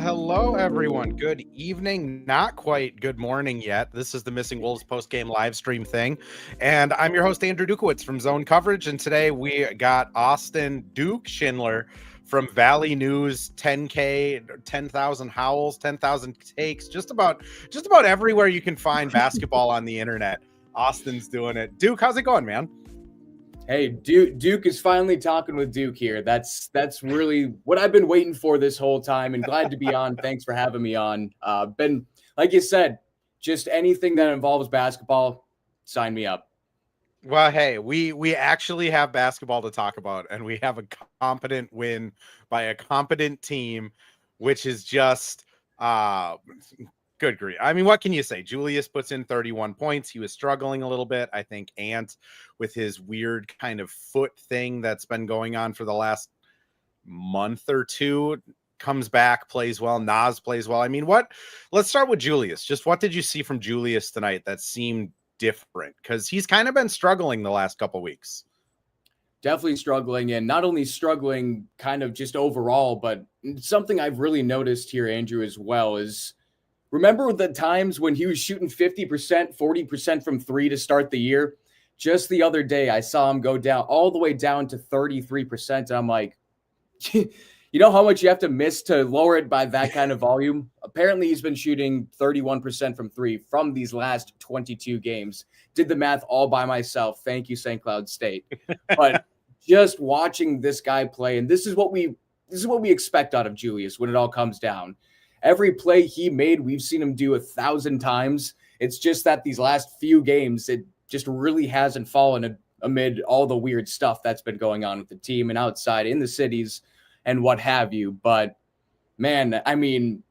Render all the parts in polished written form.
Hello, everyone. Good evening. Not quite good morning yet. This is the Missing Wolves post-game live stream thing. And I'm your host, Andrew Dukowitz from Zone Coverage. And today we got Austin Schindler from Valley News, 10K, 10,000 howls, 10,000 takes, just about everywhere you can find basketball on the internet. Austin's doing it. Duke, how's it going, man? Hey, Duke is finally talking with Duke here. That's really what I've been waiting for this whole time, and glad to be on. Thanks for having me on. Been, like you said, just anything that involves basketball, sign me up. Well, hey, we actually have basketball to talk about, and we have a competent win by a competent team, which is just good grief. I mean, what can you say? Julius puts in 31 points. He was struggling a little bit. I think Ant, with his weird kind of foot thing that's been going on for the last month or two, comes back, plays well. Nas plays well. I mean, let's start with Julius. Just what did you see from Julius tonight that seemed different? Because he's kind of been struggling the last couple weeks. Definitely struggling, and not only struggling kind of just overall, but something I've really noticed here, Andrew, as well, is remember the times when he was shooting 50%, 40% from three to start the year? Just the other day, I saw him go down all the way down to 33%. And I'm like, you know how much you have to miss to lower it by that kind of volume? Apparently, he's been shooting 31% from three from these last 22 games. Did the math all by myself. Thank you, St. Cloud State. But just watching this guy play, and this is what we expect out of Julius when it all comes down. Every play he made, we've seen him do 1,000 times. It's just that these last few games, it just really hasn't fallen amid all the weird stuff that's been going on with the team and outside in the cities and what have you. But, man, I mean,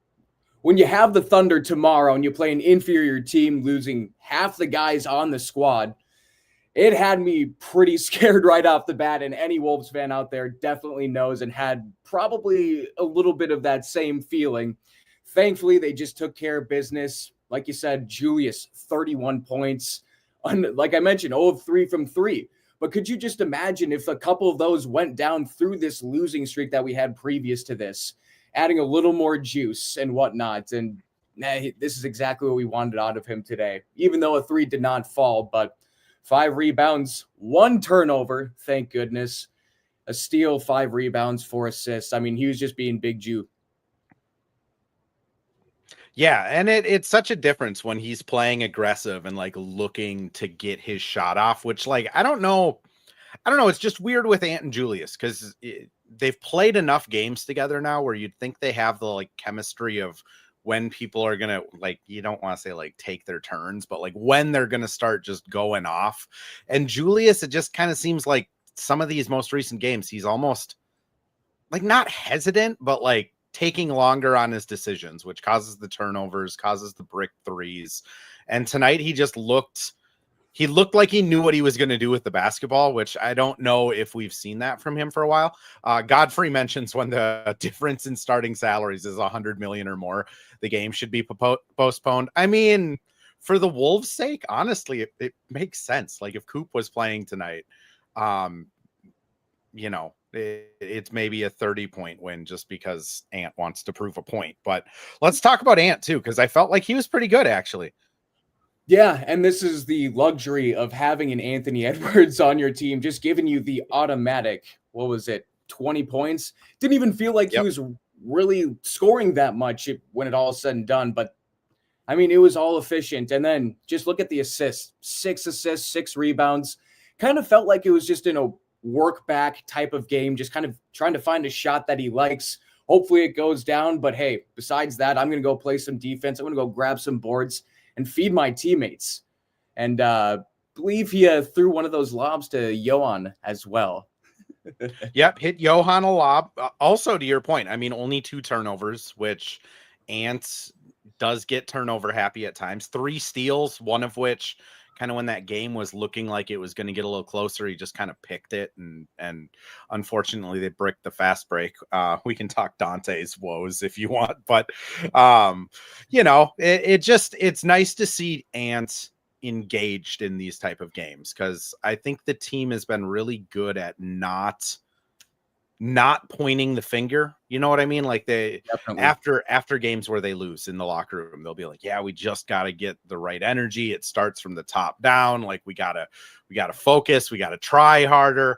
when you have the Thunder tomorrow and you play an inferior team losing half the guys on the squad, it had me pretty scared right off the bat, and any Wolves fan out there definitely knows and had probably a little bit of that same feeling. Thankfully, they just took care of business. Like you said, Julius, 31 points. Like I mentioned, 0 of 3 from 3. But could you just imagine if a couple of those went down through this losing streak that we had previous to this, adding a little more juice and whatnot? And this is exactly what we wanted out of him today, even though a 3 did not fall. But 5 rebounds, 1 turnover, thank goodness. A steal, 5 rebounds, 4 assists. I mean, he was just being Big Ju. Yeah, and it's such a difference when he's playing aggressive and like looking to get his shot off, which like I don't know. It's just weird with Ant and Julius because they've played enough games together now where you'd think they have the like chemistry of when people are gonna, like, you don't want to say like take their turns, but like when they're gonna start just going off. And Julius, it just kind of seems like some of these most recent games, he's almost like not hesitant, but like taking longer on his decisions, which causes the turnovers, causes the brick threes. And tonight he just looked like he knew what he was going to do with the basketball, which I don't know if we've seen that from him for a while. Godfrey mentions when the difference in starting salaries is 100 million or more, the game should be postponed. I mean, for the Wolves' sake, honestly, it makes sense. Like if Coop was playing tonight, it's maybe a 30-point win just because Ant wants to prove a point. But let's talk about Ant too, because I felt like he was pretty good actually. Yeah, and this is the luxury of having an Anthony Edwards on your team, just giving you the automatic, 20 points? Didn't even feel like he was really scoring that much when it all is said and done, but I mean, it was all efficient. And then just look at the assists, 6 assists, 6 rebounds. Kind of felt like it was just in a work back type of game, just kind of trying to find a shot that he likes. Hopefully it goes down, but hey, besides that, I'm going to go play some defense. I'm going to go grab some boards and feed my teammates. And believe he threw one of those lobs to Johan as well. Yep, hit Johan a lob. Also, to your point, I mean, only 2 turnovers, which Ant does get turnover happy at times. 3 steals, one of which kind of when that game was looking like it was going to get a little closer, he just kind of picked it. And unfortunately, they bricked the fast break. We can talk Dante's woes if you want. But, it's nice to see Ant engaged in these type of games because I think the team has been really good at not not pointing the finger. You know what I mean? Like they Definitely. after games where they lose in the locker room, they'll be like, yeah, we just got to get the right energy. It starts from the top down. Like we gotta focus, we gotta try harder.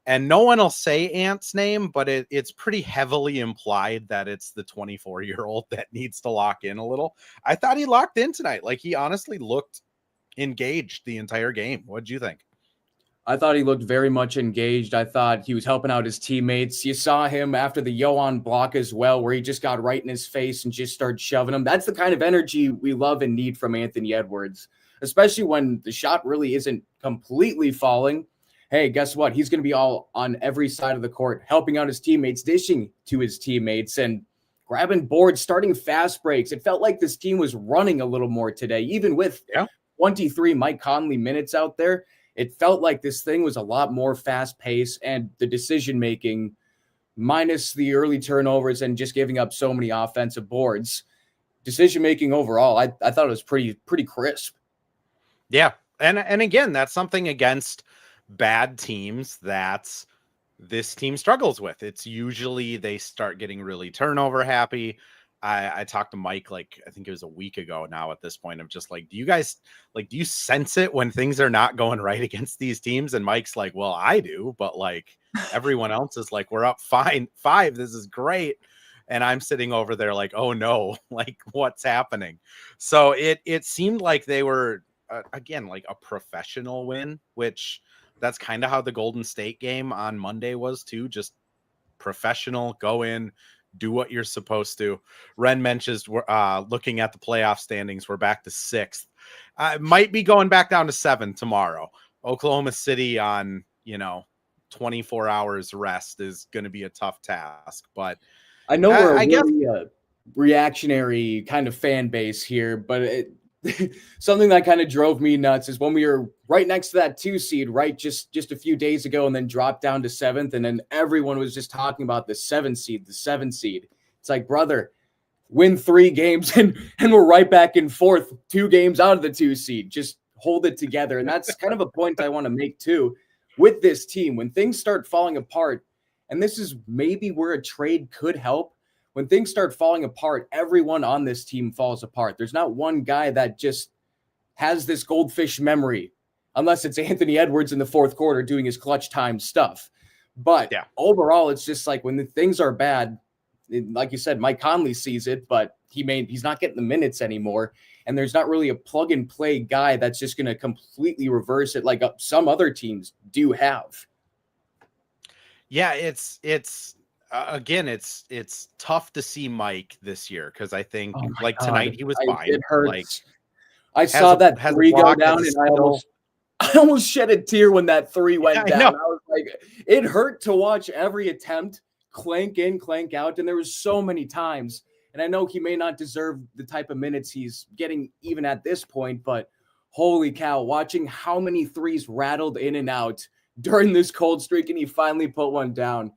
And no one will say Ant's name, but it's pretty heavily implied that it's the 24-year-old that needs to lock in a little. I thought he locked in tonight. Like he honestly looked engaged the entire game. What'd you think? I thought he looked very much engaged. I thought he was helping out his teammates. You saw him after the Johan block as well, where he just got right in his face and just started shoving him. That's the kind of energy we love and need from Anthony Edwards, especially when the shot really isn't completely falling. Hey, guess what? He's going to be all on every side of the court, helping out his teammates, dishing to his teammates, and grabbing boards, starting fast breaks. It felt like this team was running a little more today, even with 23 Mike Conley minutes out there. It felt like this thing was a lot more fast paced, and the decision making, minus the early turnovers and just giving up so many offensive boards, decision making overall, I thought it was pretty crisp. Yeah. And again, that's something against bad teams that this team struggles with. It's usually they start getting really turnover happy. I talked to Mike, like, I think it was a week ago now at this point, of just like, do you sense it when things are not going right against these teams? And Mike's like, well, I do, but like everyone else is like, we're up 5. This is great. And I'm sitting over there like, oh no, like what's happening? So it seemed like they were, again, like a professional win, which that's kind of how the Golden State game on Monday was too. Just professional, go in, do what you're supposed to. Ren mentions looking at the playoff standings, we're back to 6th. Might be going back down to 7 tomorrow. Oklahoma City on 24 hours rest is going to be a tough task, but I know we're a really reactionary kind of fan base here, but something that kind of drove me nuts is when we were right next to that 2 seed, right, just a few days ago, and then dropped down to 7th, and then everyone was just talking about the 7 seed. It's like, brother, win 3 games and we're right back in 4th, 2 games out of the 2 seed. Just hold it together. And that's kind of a point I want to make too with this team. When things start falling apart, and this is maybe where a trade could help, when things start falling apart, everyone on this team falls apart. There's not one guy that just has this goldfish memory, unless it's Anthony Edwards in the 4th quarter doing his clutch time stuff. But overall, it's just like when the things are bad, like you said, Mike Conley sees it, but he's not getting the minutes anymore. And there's not really a plug and play guy that's just going to completely reverse it like some other teams do have. Yeah, it's again, it's tough to see Mike this year because I think tonight he was fine. It hurts. Like, I saw that 3 go down, and I almost shed a tear when that 3 went down. I was like, it hurt to watch every attempt clank in, clank out, and there was so many times. And I know he may not deserve the type of minutes he's getting even at this point, but holy cow, watching how many 3s rattled in and out during this cold streak, and he finally put one down.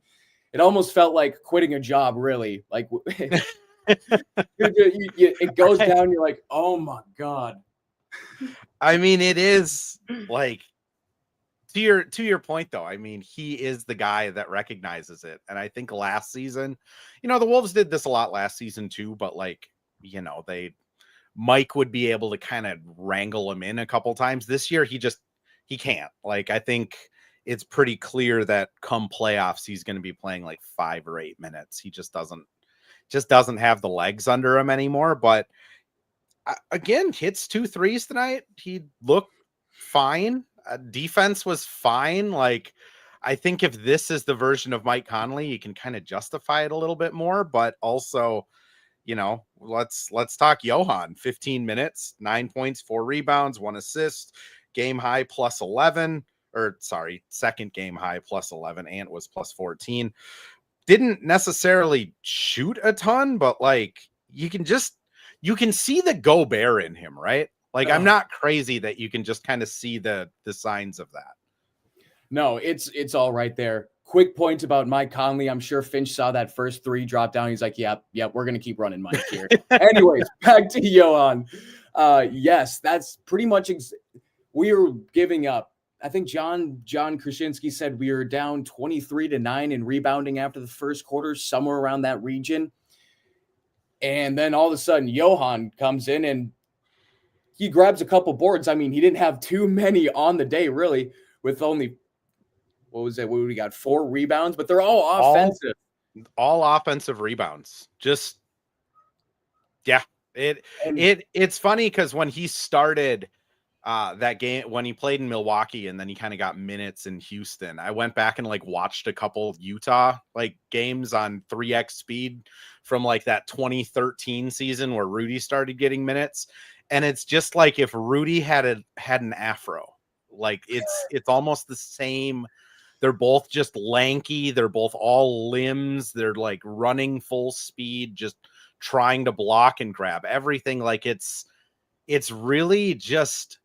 It almost felt like quitting a job, really. Like it goes down. You're like, oh my God. I mean, it is like to your point, though. I mean, he is the guy that recognizes it. And I think last season, the Wolves did this a lot last season too, but Mike would be able to kind of wrangle him in a couple times. This year, he can't. Like, I think it's pretty clear that come playoffs, he's going to be playing like 5 or 8 minutes. He just doesn't have the legs under him anymore. But again, hits 2 threes tonight. He looked fine. Defense was fine. Like, I think if this is the version of Mike Conley, you can kind of justify it a little bit more, but also, let's talk Johan. 15 minutes, 9 points, 4 rebounds, 1 assist, game high plus 11. Or sorry, second game high plus 11. Ant was plus 14. Didn't necessarily shoot a ton, but like you can see the Gobert in him, right? Like I'm not crazy that you can just kind of see the signs of that. No, it's all right there. Quick point about Mike Conley. I'm sure Finch saw that first 3 drop down. He's like, yep, we're going to keep running Mike here. Anyways, back to Johan. Yes, that's pretty much we were giving up I think John Krasinski said we were down 23-9 in rebounding after the first quarter, somewhere around that region. And then all of a sudden, Johan comes in and he grabs a couple boards. I mean, he didn't have too many on the day, really, with only, what was it? What we got? 4 rebounds, but they're all offensive. All offensive rebounds. Just, yeah. It's funny because when he started that game, when he played in Milwaukee and then he kind of got minutes in Houston, I went back and like watched a couple of Utah like games on 3x speed from like that 2013 season where Rudy started getting minutes. And it's just like if Rudy had an afro, like it's almost the same. They're both just lanky. They're both all limbs. They're like running full speed, just trying to block and grab everything. Like it's really just,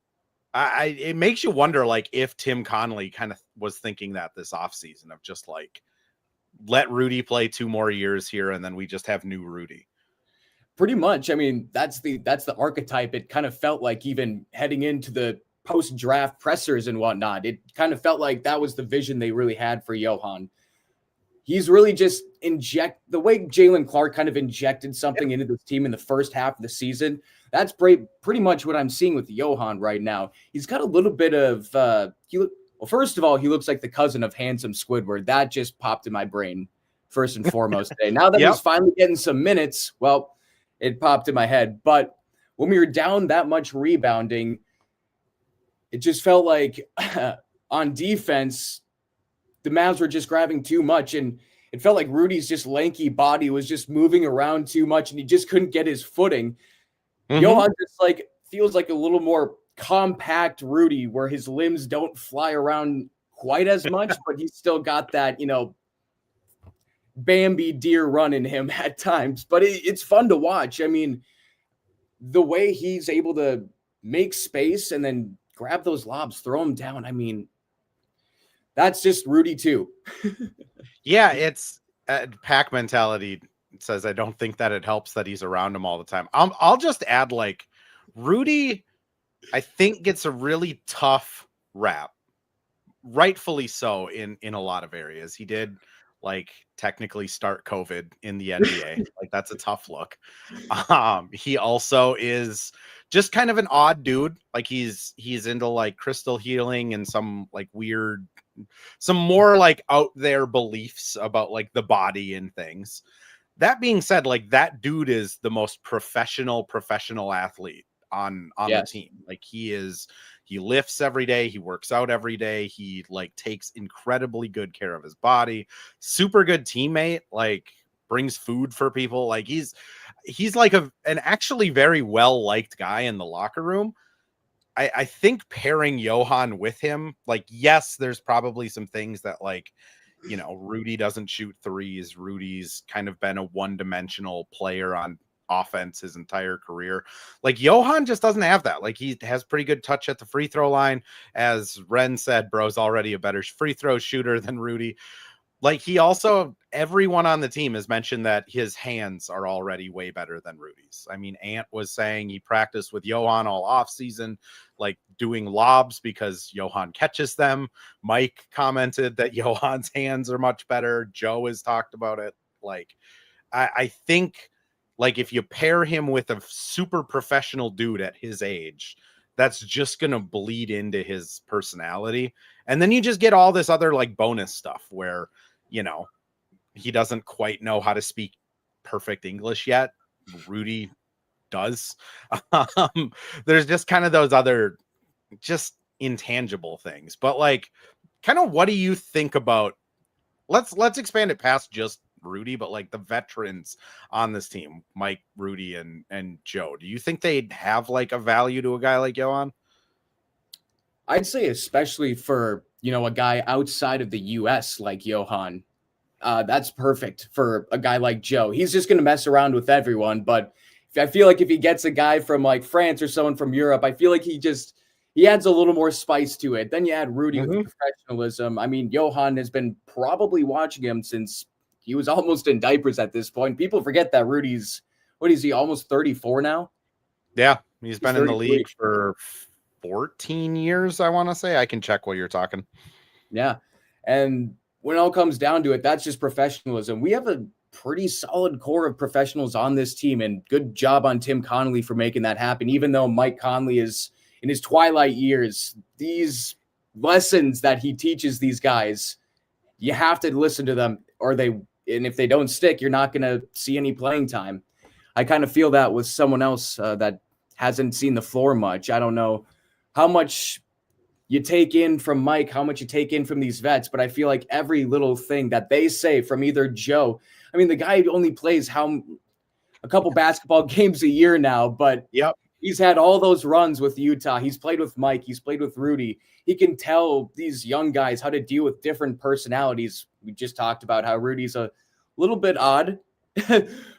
it makes you wonder, like if Tim Connelly kind of was thinking that this offseason of just like, let Rudy play 2 more years here. And then we just have new Rudy. Pretty much. I mean, that's the archetype. It kind of felt like even heading into the post-draft pressers and whatnot, it kind of felt like that was the vision they really had for Johan. He's really just the way Jalen Clark kind of injected something into this team in the first half of the season. That's pretty much what I'm seeing with Johan right now. He's got a little bit of, first of all, he looks like the cousin of Handsome Squidward. That just popped in my brain first and foremost today. Now that he's finally getting some minutes, well, it popped in my head. But when we were down that much rebounding, it just felt like on defense, the Mavs were just grabbing too much. And it felt like Rudy's just lanky body was just moving around too much and he just couldn't get his footing. Mm-hmm. Johan just like feels like a little more compact Rudy where his limbs don't fly around quite as much, but he's still got that, Bambi deer run in him at times. But it's fun to watch. I mean, the way he's able to make space and then grab those lobs, throw them down. I mean, that's just Rudy too. Yeah, it's pack mentality says I don't think that it helps that he's around him all the time. I'll just add, like, Rudy, I think, gets a really tough rap, rightfully so in a lot of areas. He did like technically start COVID in the NBA. Like that's a tough look. He also is just kind of an odd dude. Like he's into like crystal healing and some like weird, some more like out there beliefs about like the body and things. That being said, like that dude is the most professional athlete on the team. Like he lifts every day. He works out every day. He like takes incredibly good care of his body. Super good teammate, like brings food for people. Like he's like an actually very well-liked guy in the locker room. I think pairing Johan with him, like, yes, there's probably some things that like, Rudy doesn't shoot threes. Rudy's kind of been a one-dimensional player on offense his entire career. Like Johan just doesn't have that. Like he has pretty good touch at the free throw line. As Ren said, bro's already a better free throw shooter than Rudy. Like he also, everyone on the team has mentioned that his hands are already way better than Rudy's. I mean, Ant was saying he practiced with Johan all off season, like doing lobs because Johan catches them. Mike commented that Johan's hands are much better. Joe has talked about it. Like, I think, like, if you pair him with a super professional dude at his age, that's just going to bleed into his personality. And then you just get all this other like bonus stuff where, he doesn't quite know how to speak perfect English yet. Rudy does. There's just kind of those other just intangible things. But like, kind of what do you think about, let's expand it past just Rudy, but like the veterans on this team, Mike, Rudy, and Joe. Do you think they'd have like a value to a guy like Johan? I'd say especially for, a guy outside of the US like Johan, that's perfect for a guy like Joe. He's just going to mess around with everyone. But I feel like if he gets a guy from like France or someone from Europe, I feel like he adds a little more spice to it. Then you add Rudy with professionalism. I mean, Johan has been probably watching him since he was almost in diapers at this point. People forget that Rudy's, what is he, almost 34 now? Yeah, he's been in the league for 14 years, I want to say. I can check while you're talking. Yeah. And when it all comes down to it, that's just professionalism. We have a pretty solid core of professionals on this team, and good job on Tim Connolly for making that happen. Even though Mike Conley is in his twilight years, these lessons that he teaches these guys, you have to listen to them, and if they don't stick, you're not going to see any playing time. I kind of feel that with someone else that hasn't seen the floor much. I don't know how much you take in from Mike, how much you take in from these vets, but I feel like every little thing that they say from either Joe, I mean, the guy only plays a couple basketball games a year now, but yep, he's had all those runs with Utah. He's played with Mike. He's played with Rudy. He can tell these young guys how to deal with different personalities. We just talked about how Rudy's a little bit odd.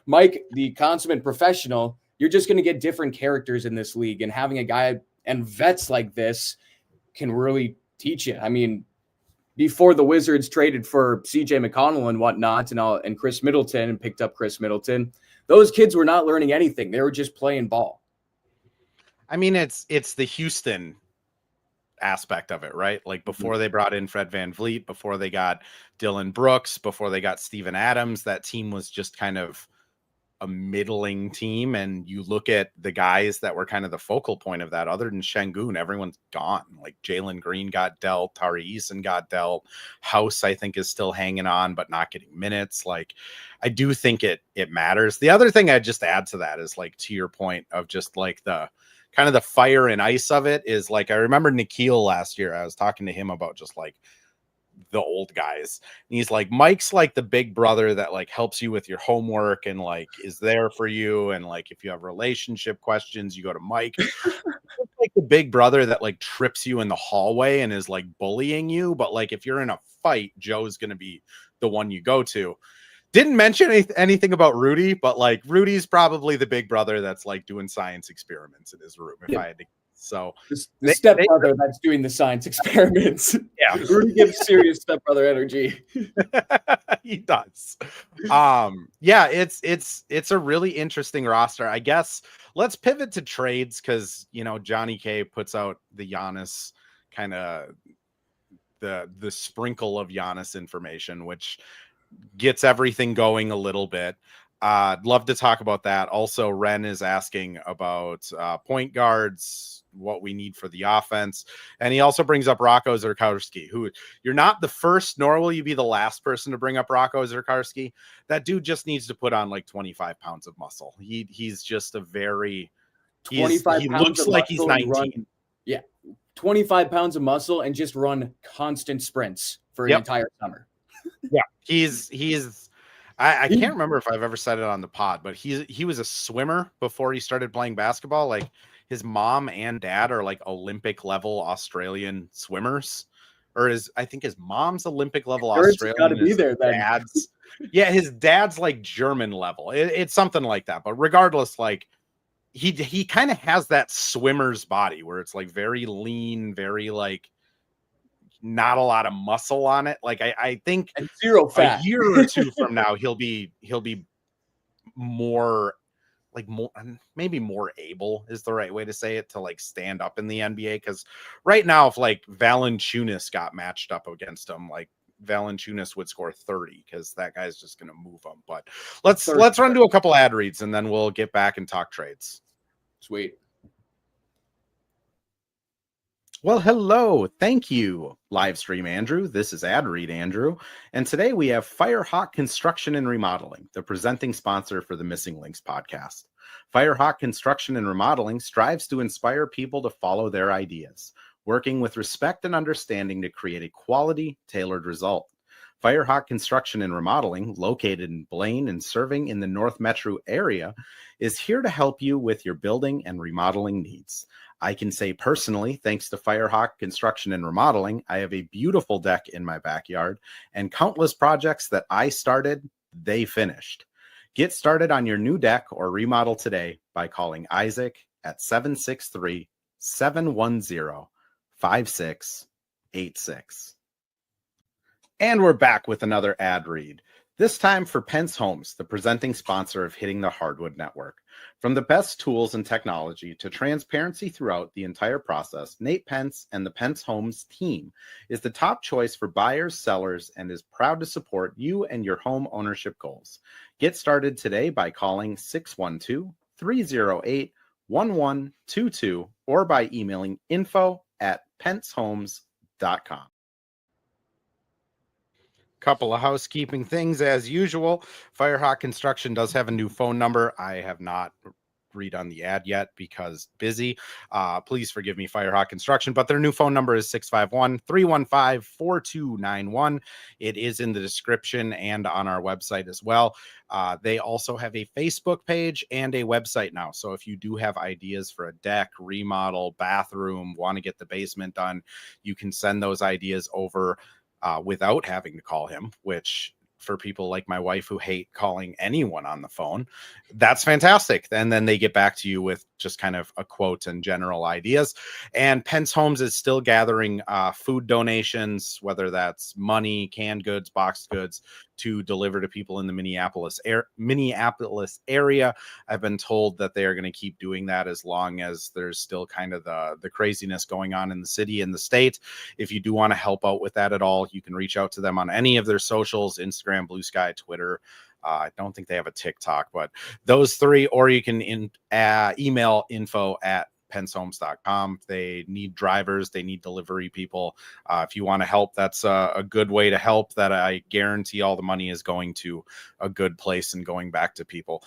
Mike, the consummate professional, you're just going to get different characters in this league, and having a guy and vets like this can really teach you. I mean, before the Wizards traded for CJ McConnell and whatnot and Chris Middleton and picked up Chris Middleton, those kids were not learning anything. They were just playing ball. I mean, it's the Houston aspect of it, right? Like before they brought in Fred VanVleet, before they got Dylan Brooks, before they got Steven Adams, that team was just kind of a middling team. And you look at the guys that were kind of the focal point of that, other than Şengün, everyone's gone. Like Jalen Green got dealt, Tari Eason got dealt, House I think is still hanging on but not getting minutes. Like I do think it matters. The other thing I'd just add to that is, like, to your point of just like the kind of the fire and ice of it, is like, I remember Nikhil last year, I was talking to him about just like the old guys, and he's like, Mike's like the big brother that like helps you with your homework and like is there for you, and like if you have relationship questions you go to Mike. Like the big brother that like trips you in the hallway and is like bullying you, but like if you're in a fight, Joe's gonna be the one you go to. Didn't mention anything about Rudy, but like Rudy's probably the big brother that's like doing science experiments in his room. If I had to, so the stepbrother that's doing the science experiments. Yeah, Rudy gives serious stepbrother energy. He does. Yeah, it's a really interesting roster. I guess let's pivot to trades, because Johnny K puts out the Giannis kind of the sprinkle of Giannis information, which gets everything going a little bit. I'd love to talk about that. Also, Ren is asking about point guards, what we need for the offense. And he also brings up Rocco Zerkowski, who you're not the first, nor will you be the last person to bring up Rocco Zerkowski. That dude just needs to put on like 25 pounds of muscle. He's just a very, he looks like he's 19. 25 pounds of muscle and just run constant sprints for an entire summer. Yeah, he's I can't remember if I've ever said it on the pod, but he was a swimmer before he started playing basketball. Like his mom and dad are like Olympic level Australian swimmers, or I think his mom's Olympic level Australian. Got to be there then. His dad's like German level. It's something like that. But regardless, like he kind of has that swimmer's body where it's like very lean, very like not a lot of muscle on it. Like I think and zero fat. A year or two from now, he'll be more maybe more able is the right way to say it, to like stand up in the NBA. Because right now, if like Valanciunas got matched up against him, like Valanciunas would score 30 because that guy's just going to move him. But let's run to a couple ad reads and then we'll get back and talk trades. Sweet. Well, hello. Thank you, Livestream Andrew. This is Ad Read Andrew. And today we have Firehawk Construction and Remodeling, the presenting sponsor for the Missing Links podcast. Firehawk Construction and Remodeling strives to inspire people to follow their ideas, working with respect and understanding to create a quality, tailored result. Firehawk Construction and Remodeling, located in Blaine and serving in the North Metro area, is here to help you with your building and remodeling needs. I can say personally, thanks to Firehawk Construction and Remodeling, I have a beautiful deck in my backyard and countless projects that I started, they finished. Get started on your new deck or remodel today by calling Isaac at 763-710-5686. And we're back with another ad read. This time for Pence Homes, the presenting sponsor of Hitting the Hardwood Network. From the best tools and technology to transparency throughout the entire process, Nate Pence and the Pence Homes team is the top choice for buyers, sellers, and is proud to support you and your home ownership goals. Get started today by calling 612-308-1122 or by emailing info@pencehomes.com. Couple of housekeeping things as usual. Firehawk Construction does have a new phone number. I have not redone the ad yet because busy. Please forgive me, Firehawk Construction, but their new phone number is 651-315-4291. It is in the description and on our website as well. They also have a Facebook page and a website now. So if you do have ideas for a deck, remodel, bathroom, want to get the basement done, you can send those ideas over without having to call him, which for people like my wife who hate calling anyone on the phone, that's fantastic. And then they get back to you with just kind of a quote and general ideas. And Pence Homes is still gathering food donations, whether that's money, canned goods, boxed goods, to deliver to people in the Minneapolis area. I've been told that they are going to keep doing that as long as there's still kind of the craziness going on in the city and the state. If you do want to help out with that at all, you can reach out to them on any of their socials: Instagram, Blue Sky, Twitter. I don't think they have a TikTok, but those three, or you can email info@pencehomes.com. They need drivers. They need delivery people. If you want to help, that's a good way to help. That I guarantee all the money is going to a good place and going back to people.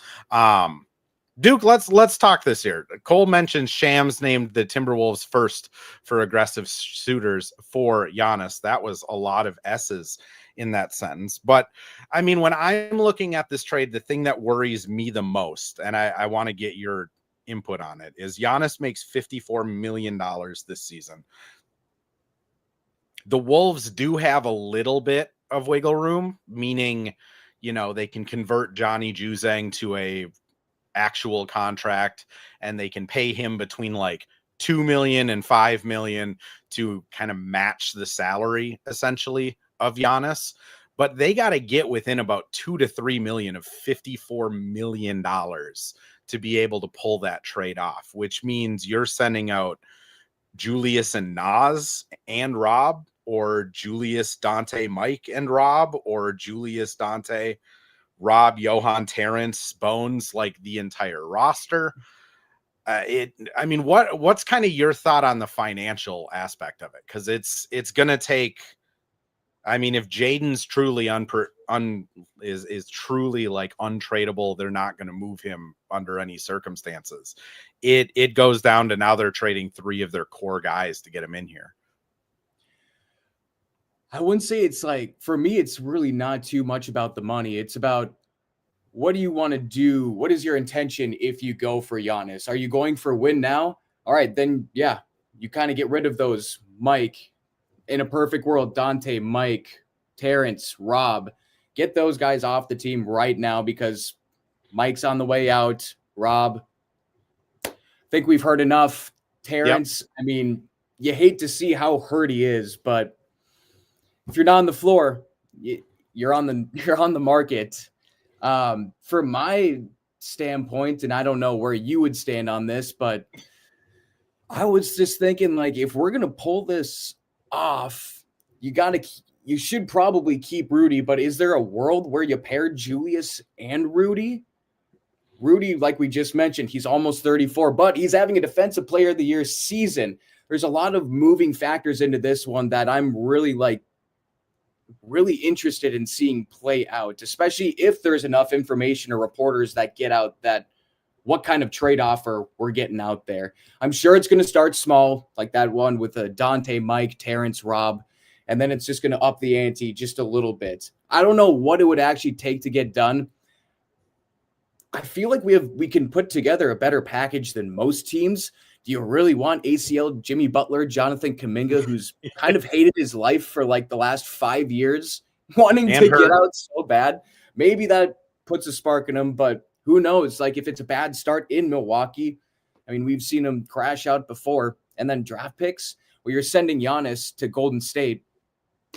Duke, let's talk this here. Cole mentioned Shams named the Timberwolves first for aggressive suitors for Giannis. That was a lot of S's in that sentence. But I mean, when I'm looking at this trade, the thing that worries me the most, and I want to get your input on it, is Giannis makes $54 million this season. The Wolves do have a little bit of wiggle room, meaning, they can convert Johnny Juzang to a actual contract, and they can pay him between like $2 million and $5 million to kind of match the salary essentially of Giannis. But they got to get within about 2 to 3 million of $54 million to be able to pull that trade off, which means you're sending out Julius and Nas and Rob, or Julius, Dante, Mike and Rob, or Julius, Dante, Rob, Johan, Terrence, Bones, like the entire roster. What's kind of your thought on the financial aspect of it? Because it's going to take, if Jaden's truly is truly like untradeable, they're not going to move him under any circumstances. It goes down to now they're trading 3 of their core guys to get him in here. I wouldn't say it's like, for me, it's really not too much about the money. It's about, what do you want to do? What is your intention if you go for Giannis? Are you going for a win now? All right, then, yeah, you kind of get rid of those Mike. In a perfect world, Dante, Mike, Terrence, Rob, get those guys off the team right now because Mike's on the way out. Rob, I think we've heard enough. Terrence, yep. You hate to see how hurt he is, but if you're not on the floor, you're on the market. For my standpoint, and I don't know where you would stand on this, but I was just thinking, like, if we're gonna pull this off, you should probably keep Rudy. But is there a world where you pair Julius and Rudy? Rudy, like we just mentioned, he's almost 34, but he's having a Defensive Player of the Year season. There's a lot of moving factors into this one that I'm really interested in seeing play out, especially if there's enough information or reporters that get out that what kind of trade offer we're getting out there. I'm sure it's going to start small, like that one with Dante, Mike, Terrence, Rob, and then it's just going to up the ante just a little bit. I don't know what it would actually take to get done. I feel like we can put together a better package than most teams. Do you really want ACL Jimmy Butler, Jonathan Kuminga, who's kind of hated his life for like the last 5 years, wanting to get out so bad? Maybe that puts a spark in him, but who knows? Like, if it's a bad start in Milwaukee, we've seen him crash out before, and then draft picks where you're sending Giannis to Golden State.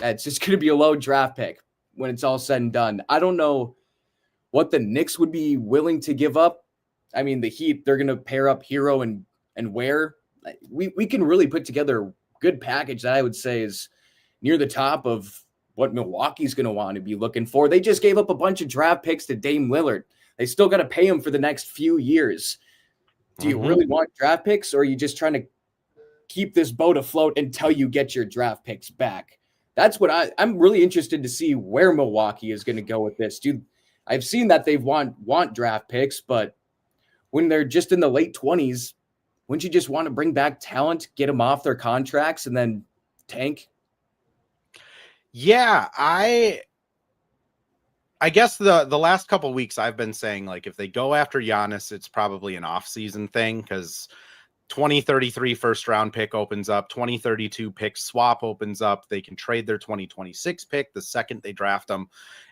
It's just going to be a low draft pick. when it's all said and done. I don't know what the Knicks would be willing to give up. I mean, the Heat, they're going to pair up Hero and Ware. We can really put together a good package that I would say is near the top of what Milwaukee's going to want to be looking for. They just gave up a bunch of draft picks to Dame Lillard. They still got to pay him for the next few years. Do you really want draft picks, or are you just trying to keep this boat afloat until you get your draft picks back? That's what I'm really interested to see where Milwaukee is going to go with this. Dude, I've seen that they want draft picks, but when they're just in the late 20s, wouldn't you just want to bring back talent, get them off their contracts, and then tank? Yeah, I guess the last couple of weeks I've been saying, like, if they go after Giannis, it's probably an off-season thing, because 2033 first round pick opens up, 2032 pick swap opens up. They can trade their 2026 pick the second they draft them.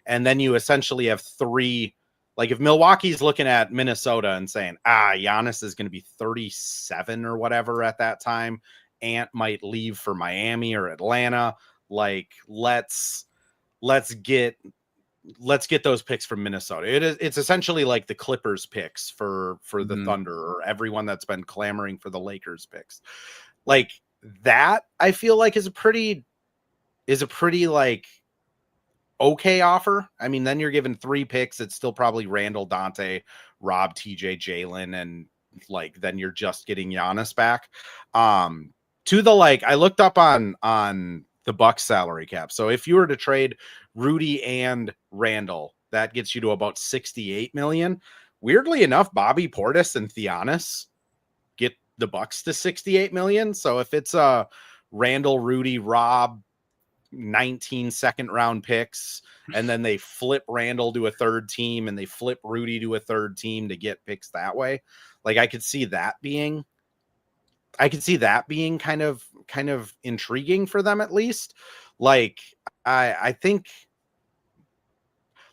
And then you essentially have three. Like, if Milwaukee's looking at Minnesota and saying, Giannis is going to be 37 or whatever at that time, Ant might leave for Miami or Atlanta. Like, let's get those picks from Minnesota. It's essentially like the Clippers picks for the Thunder, or everyone that's been clamoring for the Lakers picks. Like, that I feel like is a pretty like okay offer. I mean, then you're given 3 picks. It's still probably Randall, Dante, Rob, TJ, Jalen, and like then you're just getting Giannis back. To the, like, I looked up on the Bucks salary cap. So if you were to trade Rudy and Randall, that gets you to about 68 million. Weirdly enough, Bobby Portis and Giannis get the Bucks to 68 million. So if it's a Randall, Rudy, Rob, 19 second round picks, and then they flip Randall to a third team and they flip Rudy to a third team to get picks that way. Like, I could see that being kind of intriguing for them, at least. Like, I think,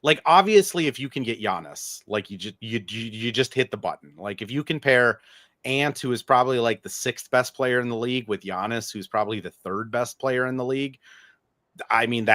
like, obviously if you can get Giannis, like, you just hit the button. Like, if you can pair Ant, who is probably like the 6th best player in the league, with Giannis, who's probably the 3rd best player in the league, I mean,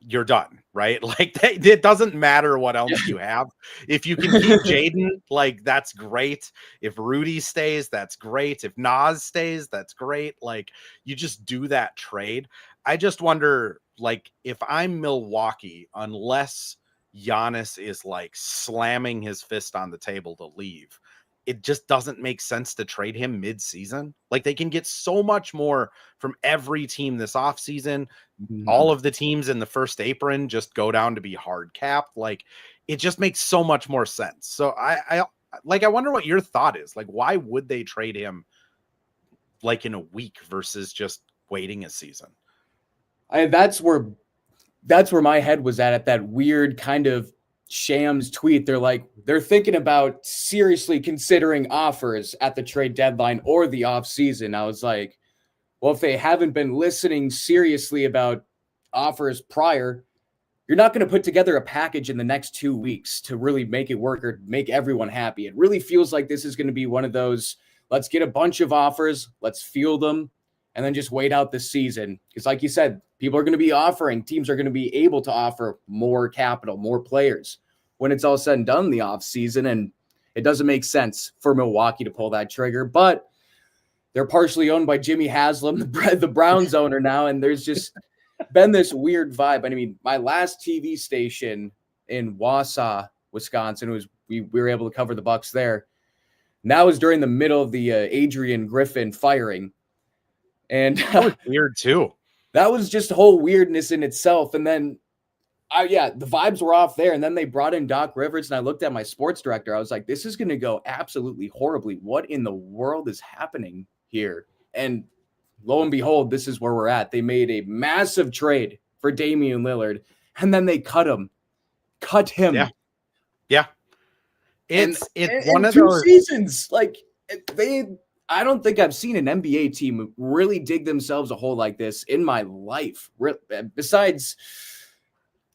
you're done, right? Like, it doesn't matter what else you have. If you can keep Jaden, like, that's great. If Rudy stays, that's great. If Nas stays, that's great. Like, you just do that trade. I just wonder, like, if I'm Milwaukee, unless Giannis is like slamming his fist on the table to leave, it just doesn't make sense to trade him mid-season. Like, they can get so much more from every team this offseason. All of the teams in the first apron just go down to be hard capped. Like, it just makes so much more sense. So I wonder what your thought is. Like, why would they trade him like in a week versus just waiting a season? That's where my head was at that weird kind of Shams tweet. They're thinking about seriously considering offers at the trade deadline or the off season. I was like, well, if they haven't been listening seriously about offers prior, you're not going to put together a package in the next 2 weeks to really make it work or make everyone happy. It really feels like this is going to be one of those, let's get a bunch of offers, let's field them, and then just wait out the season. Because like you said, people are going to be offering, teams are going to be able to offer more capital, more players when it's all said and done in the off season. And it doesn't make sense for Milwaukee to pull that trigger, but they're partially owned by Jimmy Haslam, the Browns owner now. And there's just been this weird vibe. I mean, my last TV station in Wausau, Wisconsin, we were able to cover the Bucks there. And that was during the middle of the Adrian Griffin firing. And that was weird too. That was just whole weirdness in itself. And then, the vibes were off there. And then they brought in Doc Rivers, and I looked at my sports director. I was like, this is going to go absolutely horribly. What in the world is happening here? And lo and behold, this is where we're at. They made a massive trade for Damian Lillard, and then they cut him. Yeah. It's one of 2 those seasons. Like, I don't think I've seen an NBA team really dig themselves a hole like this in my life. Besides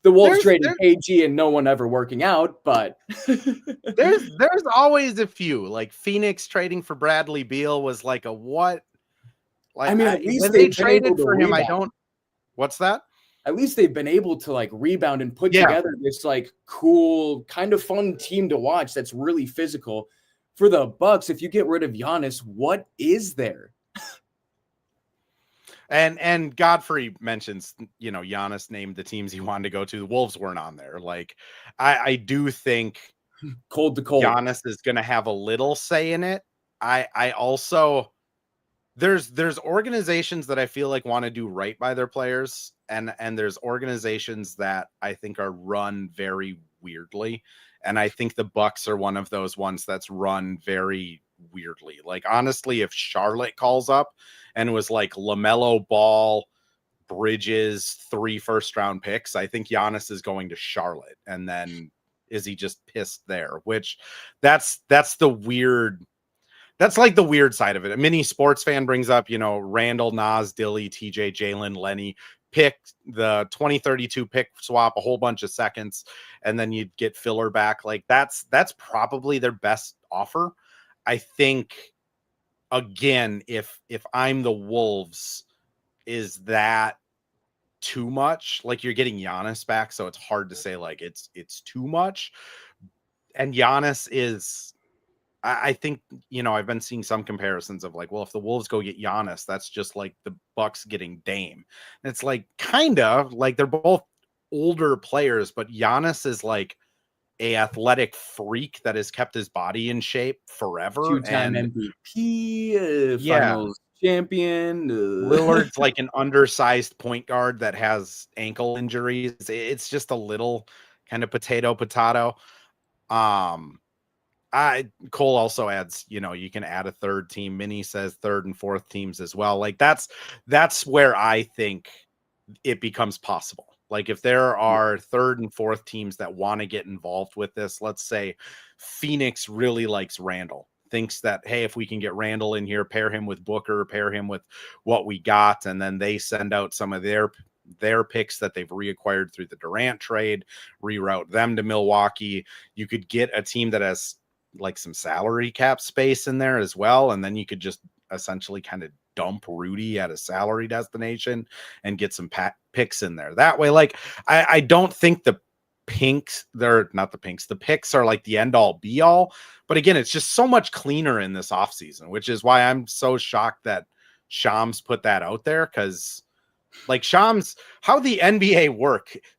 the Wolves trading KG and no one ever working out, but there's always a few. Like, Phoenix trading for Bradley Beal was like a what? Like, I mean, at least when they traded for him, I don't. What's that? at least they've been able to like rebound and put Yeah. together this like cool, kind of fun team to watch that's really physical. For the Bucks, if you get rid of Giannis, what is there? And Godfrey mentions, Giannis named the teams he wanted to go to. The Wolves weren't on there. Like, I do think Cold to cold. Giannis is going to have a little say in it. I also, there's organizations that I feel like want to do right by their players, and there's organizations that I think are run very weirdly, and I think the Bucks are one of those ones that's run very weirdly. Like, honestly, if Charlotte calls up and was like LaMelo Ball, Bridges, 3 first-round picks, I think Giannis is going to Charlotte, and then is he just pissed there? Which that's the weird. That's like the weird side of it. A mini sports fan brings up, Randall, Nas, Dilly, TJ, Jalen, Lenny, pick the 2032 pick swap, a whole bunch of seconds, and then you'd get filler back. Like that's probably their best offer. I think, again, if I'm the Wolves, is that too much? Like, you're getting Giannis back, so it's hard to say like it's too much. And Giannis is, I think, I've been seeing some comparisons of like, well, if the Wolves go get Giannis, that's just like the Bucks getting Dame. And it's like, kind of like they're both older players, but Giannis is like a athletic freak that has kept his body in shape forever. 2-time MVP, finals champion. Lillard's like an undersized point guard that has ankle injuries. It's just a little kind of potato. Cole also adds, you can add a third team. Minnie says third and fourth teams as well. Like that's where I think it becomes possible. Like if there are third and fourth teams that want to get involved with this, let's say Phoenix really likes Randle, thinks that, hey, if we can get Randle in here, pair him with Booker, pair him with what we got, and then they send out some of their picks that they've reacquired through the Durant trade, reroute them to Milwaukee. You could get a team that has like some salary cap space in there as well, and then you could just essentially kind of dump Rudy at a salary destination and get some picks in there that way. Like I don't think the picks are like the end all be all, but again, it's just so much cleaner in this offseason, which is why I'm so shocked that Shams put that out there. Because like Shams, how the NBA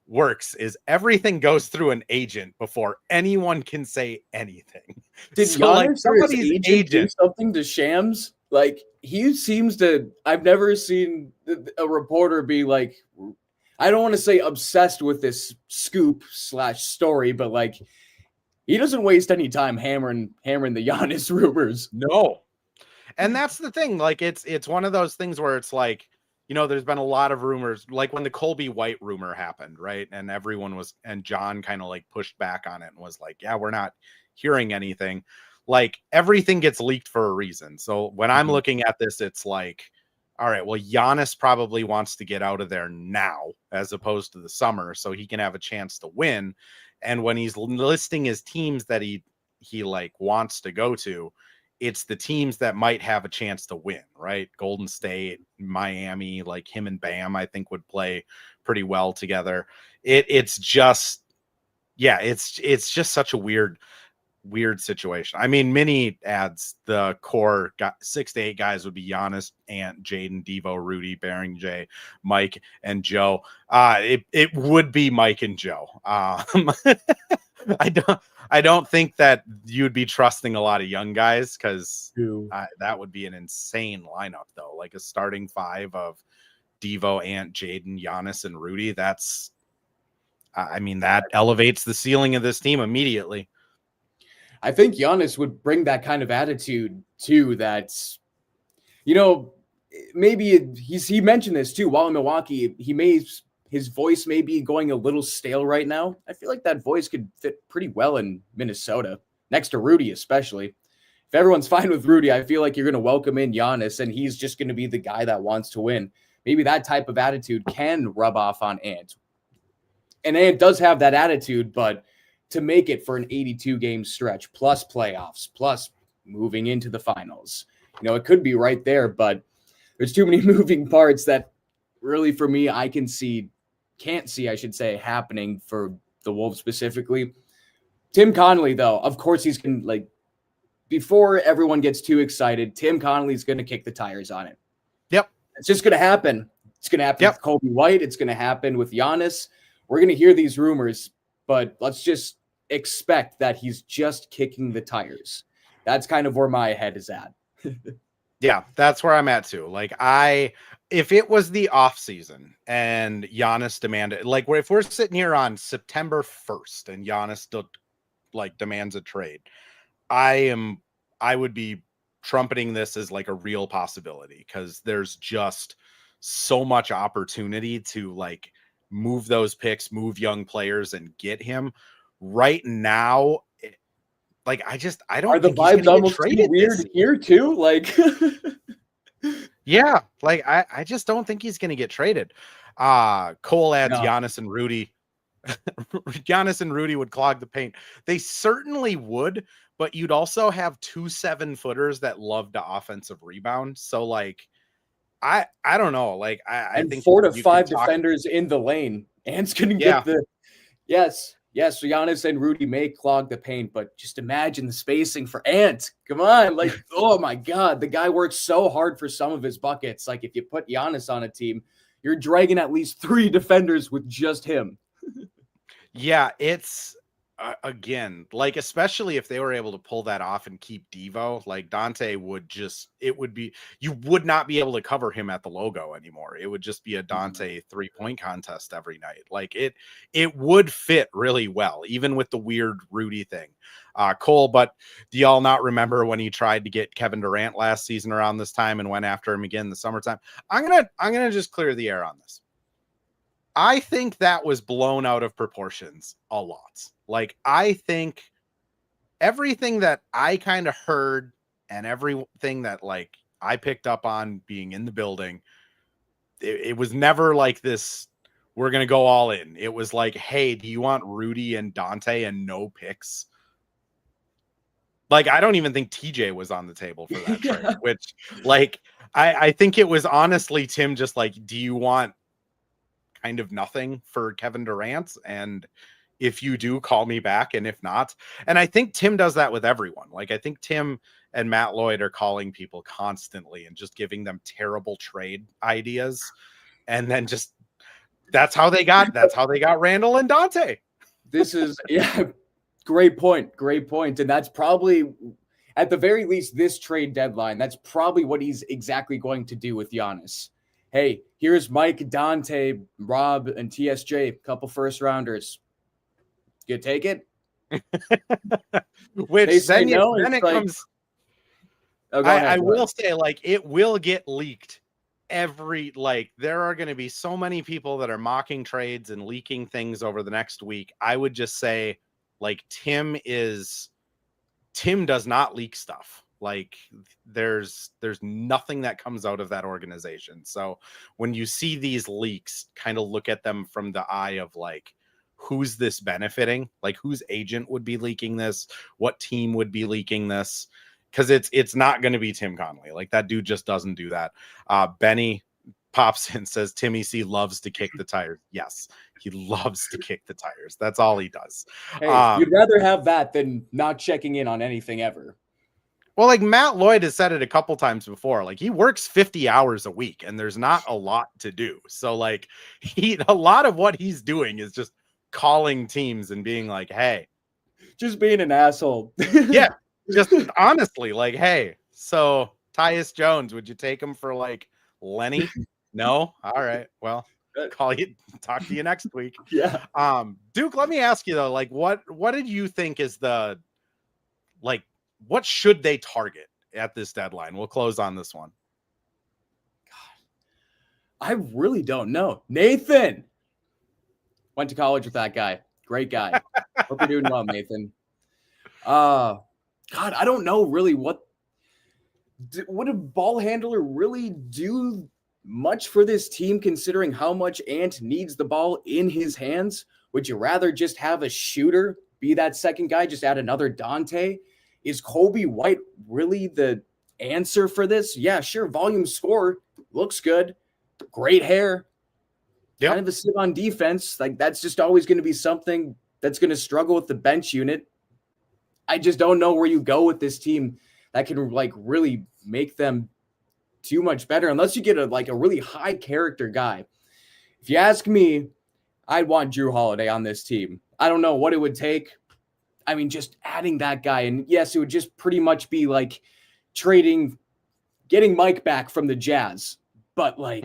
works is everything goes through an agent before anyone can say anything. Did so like somebody's agent do something to Shams? Like he seems to, I've never seen a reporter be like, I don't want to say obsessed with this scoop / story, but like he doesn't waste any time hammering the Giannis rumors. No. And that's the thing. Like it's one of those things where it's like, there's been a lot of rumors, like when the Colby White rumor happened, right? And and John kind of like pushed back on it and was like, yeah, we're not hearing anything. Like everything gets leaked for a reason. So when I'm looking at this, it's like, all right, well, Giannis probably wants to get out of there now as opposed to the summer so he can have a chance to win. And when he's listing his teams that he like wants to go to, it's the teams that might have a chance to win, right? Golden State, Miami, like him and Bam, I think would play pretty well together. It's just just such a weird situation. I mean, Minnie adds the core 6 to 8 guys would be Giannis, Ant, Jaden, Devo, Rudy, Bearing J, Mike, and Joe. It would be Mike and Joe. I don't think that you'd be trusting a lot of young guys because that would be an insane lineup, though. Like a starting 5 of Devo, Ant, Jaden, Giannis, and Rudy. That elevates the ceiling of this team immediately. I think Giannis would bring that kind of attitude too. That's, maybe he mentioned this too while in Milwaukee. His voice may be going a little stale right now. I feel like that voice could fit pretty well in Minnesota, next to Rudy especially. If everyone's fine with Rudy, I feel like you're going to welcome in Giannis, and he's just going to be the guy that wants to win. Maybe that type of attitude can rub off on Ant. And Ant does have that attitude, but to make it for an 82-game stretch, plus playoffs, plus moving into the finals, it could be right there, but there's too many moving parts that really, for me, I can see can't see, I should say, happening for the Wolves specifically. Tim Connolly, though, of course he's going to, like, before everyone gets too excited, Tim Connolly's going to kick the tires on it. Yep. It's just going to happen. It's going to happen with Kobe White. It's going to happen with Giannis. We're going to hear these rumors, but let's just expect that he's just kicking the tires. That's kind of where my head is at. Yeah, that's where I'm at too. Like, if it was the off season and Giannis demanded, like, if we're sitting here on September 1st and Giannis still like demands a trade, I would be trumpeting this as like a real possibility, because there's just so much opportunity to like move those picks, move young players, and get him right now. Like, I don't. Are the vibes almost too weird here too? Like, yeah, like I just don't think he's going to get traded. Cole adds Giannis and Rudy. Giannis and Rudy would clog the paint. They certainly would, but you'd also have 2 7-footers that love to offensive rebound. So like, I don't know. Like, I think 4 to 5 defenders in the lane. Ant's going to get the yes. So Giannis and Rudy may clog the paint, but just imagine the spacing for Ant. Come on, like, oh my God, the guy works so hard for some of his buckets. Like, if you put Giannis on a team, you're dragging at least 3 defenders with just him. Yeah, it's again, like, especially if they were able to pull that off and keep Devo, like Dante would just, you would not be able to cover him at the logo anymore. It would just be a Dante 3-point contest every night. Like, it would fit really well, even with the weird Rudy thing. Cole, but do y'all not remember when he tried to get Kevin Durant last season around this time and went after him again in the summertime? I'm gonna just clear the air on this. I think that was blown out of proportions a lot. Like, I think everything that I kind of heard and everything that like I picked up on being in the building, it was never like this, we're going to go all in. It was like, hey, do you want Rudy and Dante and no picks? Like, I don't even think TJ was on the table for that trade, which, like, I think it was honestly Tim just like, do you want kind of nothing for Kevin Durant? And if you do, call me back. And if not, and I think Tim does that with everyone. Like, I think Tim and Matt Lloyd are calling people constantly and just giving them terrible trade ideas. And then just, that's how they got Randle and Dante. This is, great point. And that's probably, at the very least, this trade deadline, that's probably what he's exactly going to do with Giannis. Hey, here's Mike, Dante, Rob, and TSJ, a couple first rounders. You take it? Which then it comes. I will say, like, it will get leaked there are going to be so many people that are mocking trades and leaking things over the next week. I would just say, like, Tim does not leak stuff. Like, there's nothing that comes out of that organization. So when you see these leaks, kind of look at them from the eye of like, who's this benefiting? Like, whose agent would be leaking this? What team would be leaking this? Because it's not going to be Tim Connolly. Like, that dude just doesn't do that. Benny pops in, says Timmy C loves to kick the tires. Yes, he loves to kick the tires. That's all he does. Hey, you'd rather have that than not checking in on anything ever. Well, like, Matt Lloyd has said it a couple times before, like, he works 50 hours a week and there's not a lot to do. So like, a lot of what he's doing is just calling teams and being like, hey, just being an asshole. Yeah. Just honestly, like, hey, so Tyus Jones, would you take him for like Lenny? No. All right. Well, talk to you next week. Yeah. Duke, let me ask you though, like, what did you think is the, like, what should they target at this deadline? We'll close on this one. God, I really don't know. Nathan went to college with that guy. Great guy. Hope you're doing well, Nathan. God, I don't know really would a ball handler really do much for this team, considering how much Ant needs the ball in his hands? Would you rather just have a shooter be that second guy, just add another Dante? Is Kobe White really the answer for this? Yeah, sure. Volume score looks good. Great hair. kind of a sieve on defense. Like that's just always going to be something that's going to struggle with the bench unit. I just don't know where you go with this team that can like really make them too much better unless you get a really high character guy. If you ask me, I'd want Drew Holiday on this team. I don't know what it would take. I mean, just adding that guy, and yes, it would just pretty much be like getting Mike back from the Jazz, but like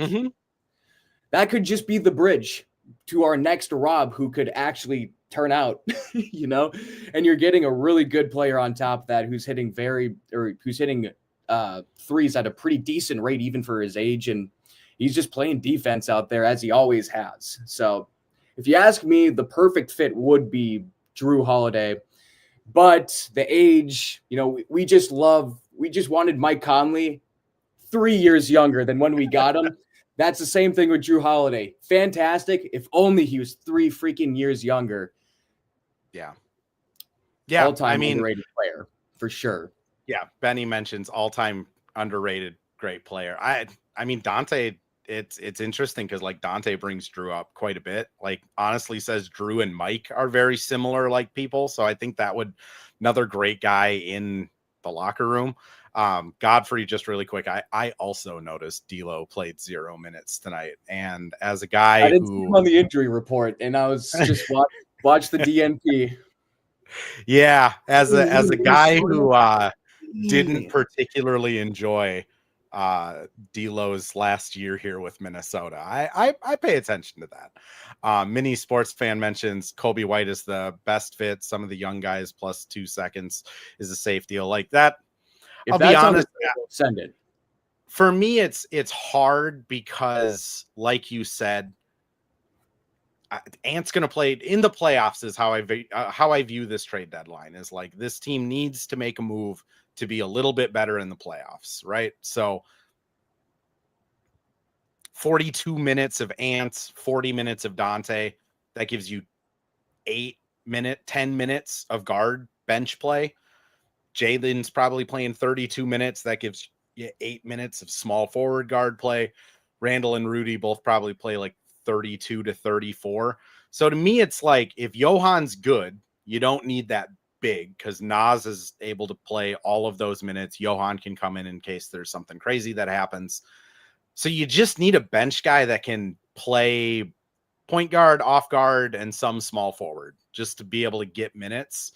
that could just be the bridge to our next Rob, who could actually turn out, and you're getting a really good player on top of that who's hitting threes at a pretty decent rate, even for his age. And he's just playing defense out there as he always has. So if you ask me, the perfect fit would be Drew Holiday, but the age, we just wanted Mike Conley 3 years younger than when we got him. That's the same thing with Drew Holiday. Fantastic. If only he was 3 freaking years younger. Yeah. All-time underrated player for sure. Yeah. Benny mentions all-time underrated great player. I mean, Dante, it's interesting because like Dante brings Drew up quite a bit. Like honestly says Drew and Mike are very similar like people. So I think that would another great guy in the locker room. Godfrey, just really quick. I also noticed D'Lo played 0 minutes tonight. And as a guy I didn't see him on the injury report, and I was just watch the DNP. Yeah. As a guy who didn't particularly enjoy D'Lo's last year here with Minnesota, I pay attention to that. Mini Sports Fan mentions Kobe White is the best fit. Some of the young guys plus 2 seconds is a safe deal like that. If I'll be honest, send it. For me, it's hard because, like you said, Ant's going to play in the playoffs. Is how I view this trade deadline. Is like this team needs to make a move to be a little bit better in the playoffs, right? So 42 minutes of Ant, 40 minutes of Dante. That gives you 10 minutes of guard bench play. Jalen's probably playing 32 minutes. That gives you 8 minutes of small forward guard play. Randle and Rudy both probably play like 32 to 34. So to me, it's like if Johan's good, you don't need that big because Nas is able to play all of those minutes. Johan can come in case there's something crazy that happens. So you just need a bench guy that can play point guard, off guard, and some small forward just to be able to get minutes.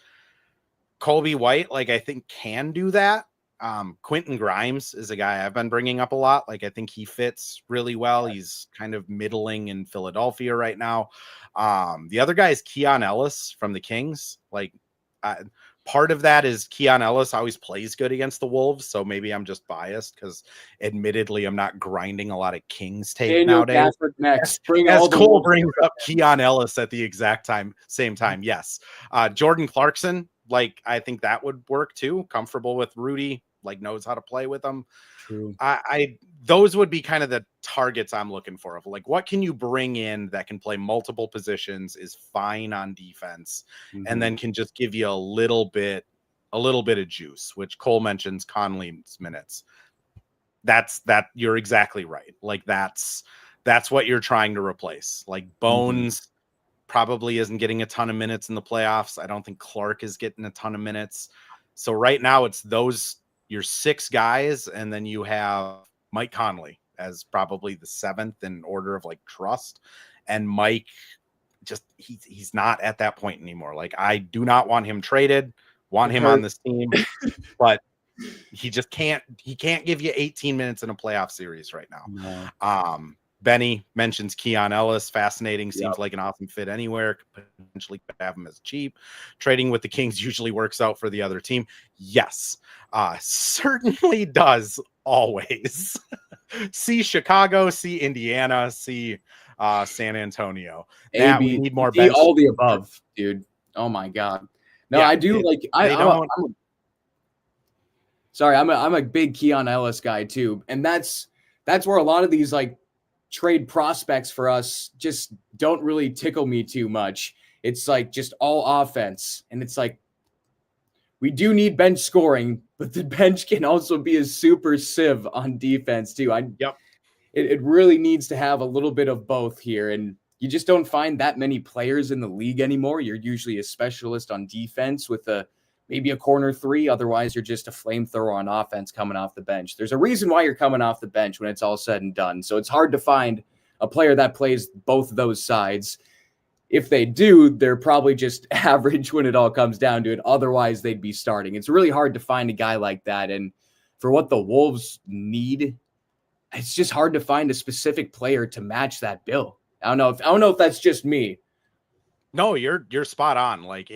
Kobe White, like I think can do that. Quentin Grimes is a guy I've been bringing up a lot. Like I think he fits really well. He's kind of middling in Philadelphia right now. The other guy is Keon Ellis from the Kings. Like part of that is Keon Ellis always plays good against the Wolves. So maybe I'm just biased because admittedly I'm not grinding a lot of Kings tape nowadays. Next. As Cole brings up Keon Ellis at the exact same time. Yes. Jordan Clarkson. Like, I think that would work too. Comfortable with Rudy, like knows how to play with them. True. Those would be kind of the targets I'm looking for of like, what can you bring in that can play multiple positions, is fine on defense, and then can just give you a little bit of juice, which Cole mentions Conley's minutes. That you're exactly right. Like that's what you're trying to replace. Like Bones probably isn't getting a ton of minutes in the playoffs. I don't think Clark is getting a ton of minutes. So right now it's your 6 guys. And then you have Mike Conley as probably the 7th in order of like trust. And Mike he's not at that point anymore. Like I do not want him traded, want him on this team, but he can't give you 18 minutes in a playoff series right now. No. Benny mentions Keon Ellis. Fascinating. Seems like an awesome fit anywhere. Could potentially have him as cheap. Trading with the Kings usually works out for the other team. Yes, certainly does always. See Chicago, see Indiana, see San Antonio. We need more bench. All the above, dude. Oh my God. No, yeah, I do I'm a big Keon Ellis guy too. And that's where a lot of these like trade prospects for us just don't really tickle me too much. It's like just all offense. And it's like, we do need bench scoring, but the bench can also be a super sieve on defense too. it really needs to have a little bit of both here. And you just don't find that many players in the league anymore. You're usually a specialist on defense with maybe a corner three. Otherwise, you're just a flamethrower on offense coming off the bench. There's a reason why you're coming off the bench when it's all said and done. So it's hard to find a player that plays both those sides. If they do, they're probably just average when it all comes down to it. Otherwise, they'd be starting. It's really hard to find a guy like that. And for what the Wolves need, it's just hard to find a specific player to match that bill. I don't know if that's just me. No, you're spot on. Like,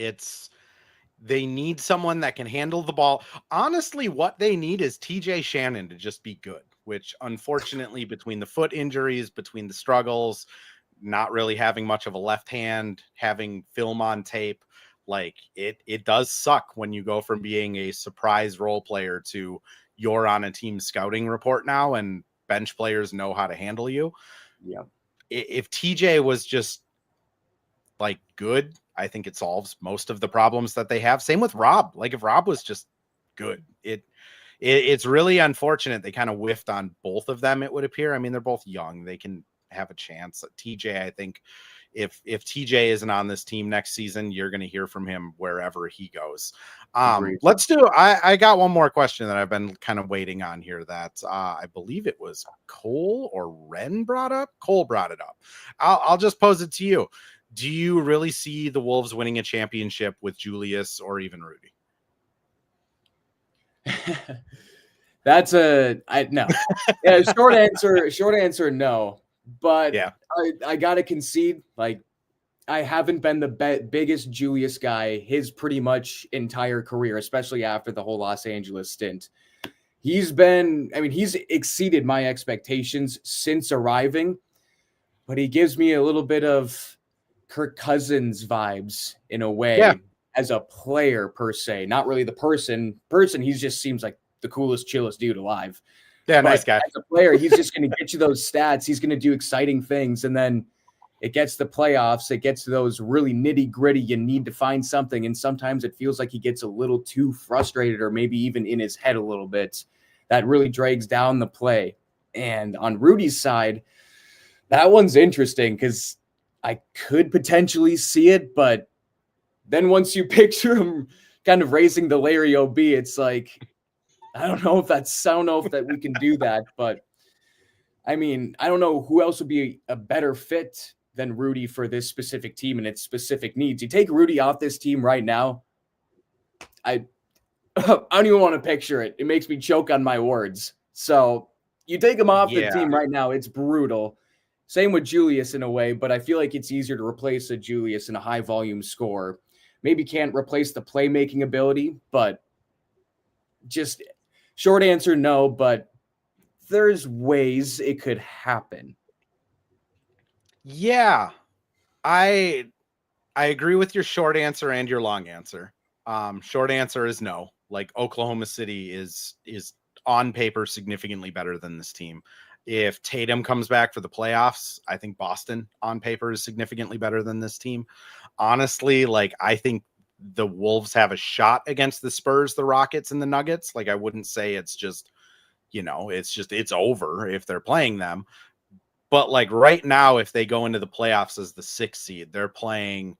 they need someone that can handle the ball. Honestly, what they need is TJ Shannon to just be good, which unfortunately, between the foot injuries, between the struggles, not really having much of a left hand, having film on tape, like it does suck when you go from being a surprise role player to you're on a team scouting report now and bench players know how to handle you. Yeah. If TJ was just like good, I think it solves most of the problems that they have. Same with Rob. Like, if Rob was just good, it's really unfortunate they kind of whiffed on both of them, it would appear. I mean, they're both young. They can have a chance. TJ, I think if TJ isn't on this team next season, you're going to hear from him wherever he goes. Let's do, I got one more question that I've been kind of waiting on here that I believe it was Cole or Ren brought up. Cole brought it up. I'll just pose it to you. Do you really see the Wolves winning a championship with Julius or even Rudy? That's no. Yeah, short answer, no. But yeah, I gotta concede, like, I haven't been the biggest Julius guy his pretty much entire career, especially after the whole Los Angeles stint. He's exceeded my expectations since arriving, but he gives me a little bit of Kirk Cousins vibes in a way as a player per se, not really the person. He just seems like the coolest, chillest dude alive. Yeah, nice guy. As a player, he's just going to get you those stats. He's going to do exciting things. And then it gets the playoffs. It gets to those really nitty gritty. You need to find something. And sometimes it feels like he gets a little too frustrated or maybe even in his head a little bit. That really drags down the play. And on Rudy's side, that one's interesting because I could potentially see it. But then once you picture him kind of raising the Larry OB, it's like, I don't know if that we can do that, but I mean, I don't know who else would be a better fit than Rudy for this specific team and its specific needs. You take Rudy off this team right now, I don't even want to picture it. It makes me choke on my words. So you take him off the team right now, it's brutal. Same with Julius in a way, but I feel like it's easier to replace a Julius in a high volume scorer. Maybe can't replace the playmaking ability, but just short answer, no, but there's ways it could happen. Yeah, I agree with your short answer and your long answer. Short answer is no. Like, Oklahoma City is on paper significantly better than this team. If Tatum comes back for the playoffs, I think Boston on paper is significantly better than this team. Honestly, like, I think the Wolves have a shot against the Spurs, the Rockets, and the Nuggets. Like, I wouldn't say it's just, it's over if they're playing them. But like right now, if they go into the playoffs as the 6th seed, they're playing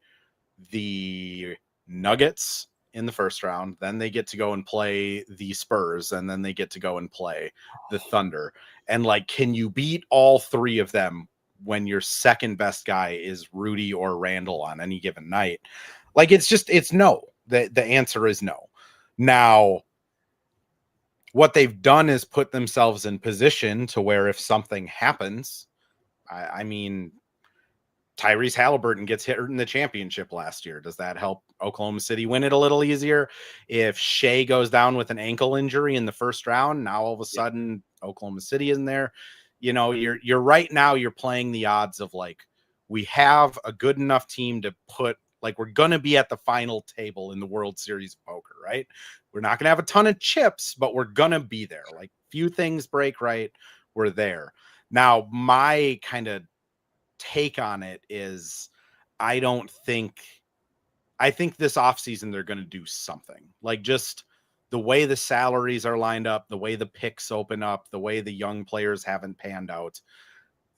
the Nuggets in the first round. Then they get to go and play the Spurs, and then they get to go and play the Thunder. And like, can you beat all three of them when your second best guy is Rudy or Randle on any given night? Like, it's no. The answer is no. Now, what they've done is put themselves in position to where if something happens, I mean, Tyrese Halliburton gets hit in the championship last year. Does that help Oklahoma City win it a little easier? If Shea goes down with an ankle injury in the first round, now all of a sudden Oklahoma City isn't there. You're right now, you're playing the odds of like, we have a good enough team to put, like, we're going to be at the final table in the World Series of Poker, right? We're not going to have a ton of chips, but we're going to be there. Like, few things break right, we're there. Now, my kind of take on it is I think this offseason they're going to do something. Like, just the way the salaries are lined up, the way the picks open up, the way the young players haven't panned out,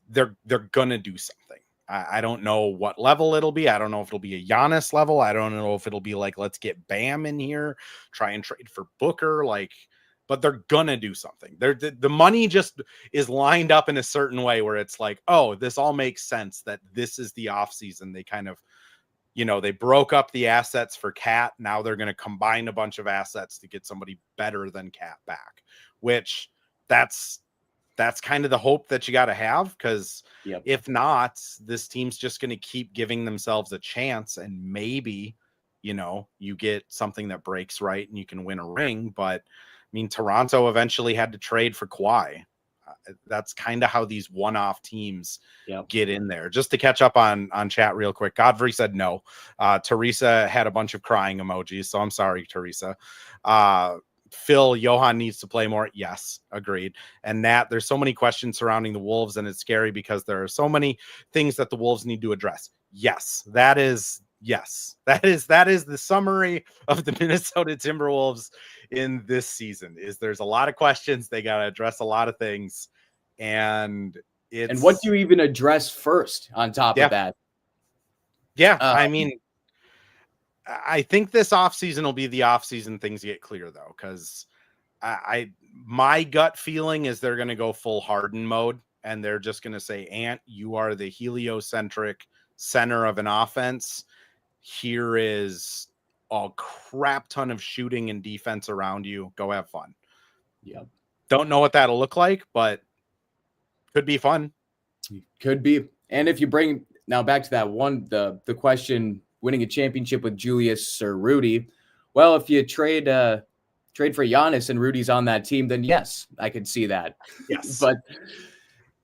they're gonna do something. I don't know what level it'll be. I don't know if it'll be a Giannis level. I don't know if it'll be like, let's get Bam in here, try and trade for Booker, like, but they're gonna do something. The money just is lined up in a certain way where it's like, oh, this all makes sense that this is the offseason. They kind of, they broke up the assets for Cat. Now they're going to combine a bunch of assets to get somebody better than Cat back, which that's kind of the hope that you got to have. Because if not, this team's just going to keep giving themselves a chance, and maybe, you get something that breaks right and you can win a ring. But I mean, Toronto eventually had to trade for Kawhi. That's kind of how these one-off teams get in there. Just to catch up on chat real quick, Godfrey said no. Teresa had a bunch of crying emojis, so I'm sorry, Teresa. Phil, Johan needs to play more. Yes, agreed. And Nat, there's so many questions surrounding the Wolves, and it's scary because there are so many things that the Wolves need to address. Yes, that is the summary of the Minnesota Timberwolves in this season. There's a lot of questions. They got to address a lot of things. And what do you even address first on top of that? Yeah. I mean, I think this offseason will be the offseason things get clear, though, because my gut feeling is they're going to go full Harden mode, and they're just going to say, Ant, you are the heliocentric center of an offense. Here is a crap ton of shooting and defense around you. Go have fun. Yep. Don't know what that'll look like, but could be fun. Could be. And if you bring now back to that one, the question, winning a championship with Julius or Rudy. Well, if you trade for Giannis and Rudy's on that team, then yes, I could see that. Yes. But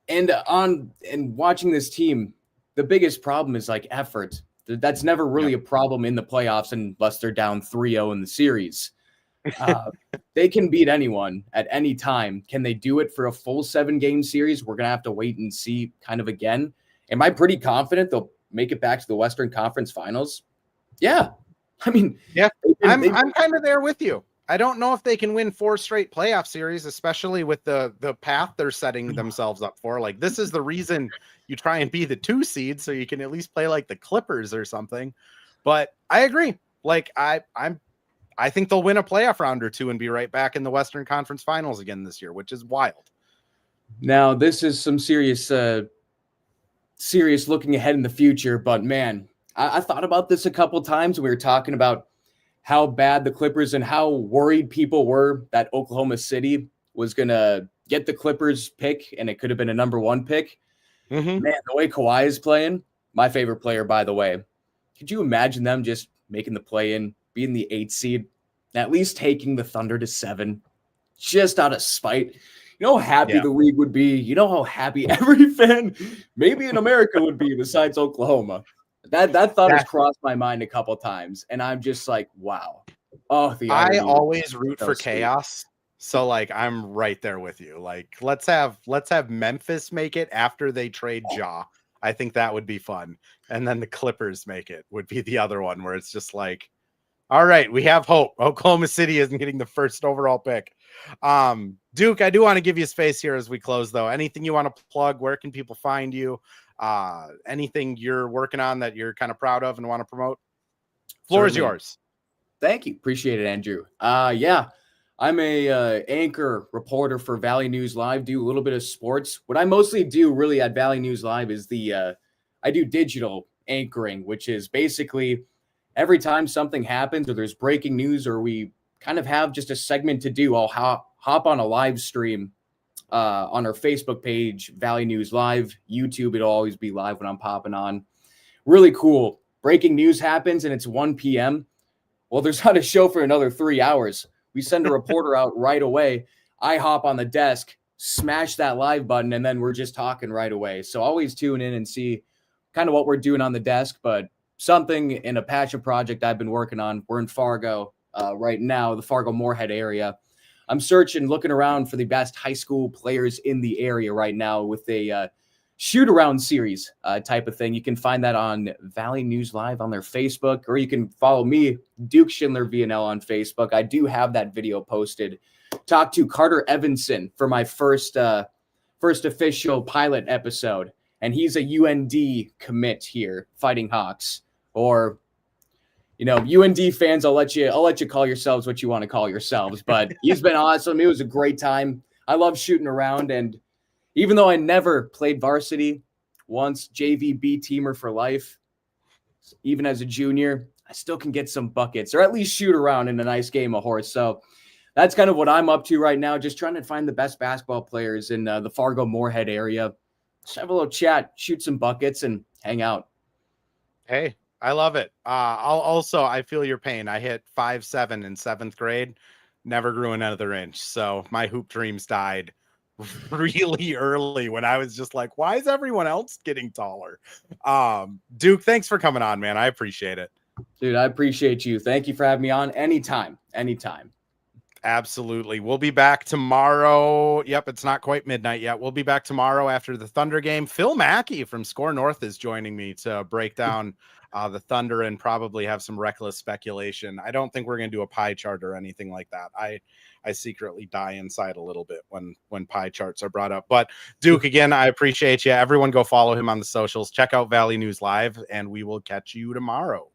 and watching this team, the biggest problem is like effort. That's never really a problem in the playoffs unless they're down 3-0 in the series. They can beat anyone at any time. Can they do it for a full 7-game series? We're going to have to wait and see kind of again. Am I pretty confident they'll make it back to the Western Conference Finals? Yeah. I mean, I'm kind of there with you. I don't know if they can win 4 straight playoff series, especially with the path they're setting themselves up for. Like, this is the reason you try and be the 2 seed, so you can at least play like the Clippers or something. But I agree. Like, I think they'll win a playoff round or 2 and be right back in the Western Conference Finals again this year, which is wild. Now, this is some serious looking ahead in the future, but man, I thought about this a couple times. We were talking about how bad the Clippers and how worried people were that Oklahoma City was going to get the Clippers pick, and it could have been a number 1 pick. Mm-hmm. Man, the way Kawhi is playing, my favorite player, by the way. Could you imagine them just making the play-in, being the 8th seed, and at least taking the Thunder to 7, just out of spite? You know how happy the league would be? You know how happy every fan, maybe in America, would be besides Oklahoma? That thought has crossed my mind a couple times, and I'm just like, wow. Oh, I always root for chaos. So like, I'm right there with you. Like, let's have Memphis make it after they trade Ja. I think that would be fun. And then the Clippers make it would be the other one where it's just like, all right, we have hope. Oklahoma City isn't getting the first overall pick. Duke, I do want to give you space here as we close, though. Anything you want to plug? Where can people find you? Anything you're working on that you're kind of proud of and want to promote? Floor is yours. Thank you. Appreciate it, Andrew. I'm a anchor reporter for Valley News Live, do a little bit of sports. What I mostly do really at Valley News Live is I do digital anchoring, which is basically every time something happens or there's breaking news or we kind of have just a segment to do, I'll hop on a live stream on our Facebook page, Valley News Live. YouTube, it'll always be live when I'm popping on. Really cool. Breaking news happens and it's 1 p.m. Well, there's not a show for another 3 hours. We send a reporter out right away. I hop on the desk, smash that live button, and then we're just talking right away. So always tune in and see kind of what we're doing on the desk, but something in a passion project I've been working on. We're in Fargo right now, the Fargo-Moorhead area. I'm looking around for the best high school players in the area right now with a shoot around series type of thing. You can find that on Valley News Live on their Facebook, or you can follow me, Duke Schindler VNL, on Facebook. I do have that video posted. Talked to Carter Evanson for my first official pilot episode, and he's a UND commit here, Fighting Hawks, or UND fans. I'll let you call yourselves what you want to call yourselves, but he's been awesome. It was a great time. I love shooting around, and even though I never played varsity once, JV B teamer for life, even as a junior, I still can get some buckets or at least shoot around in a nice game of horse. So that's kind of what I'm up to right now, just trying to find the best basketball players in the Fargo-Moorhead area. Just have a little chat, shoot some buckets, and hang out. Hey, I love it. I feel your pain. I hit 5'7" in 7th grade, never grew another inch. So my hoop dreams died really early when I was just like, why is everyone else getting taller? Duke, thanks for coming on, man. I appreciate it. Dude, I appreciate you. Thank you for having me on. Anytime. Absolutely. We'll be back tomorrow. Yep, it's not quite midnight yet. We'll be back tomorrow after the Thunder game. Phil Mackey from Score North is joining me to break down the Thunder and probably have some reckless speculation. I don't think we're going to do a pie chart or anything like that. I secretly die inside a little bit when pie charts are brought up. But Duke, again, I appreciate you. Everyone go follow him on the socials. Check out Valley News Live, and we will catch you tomorrow.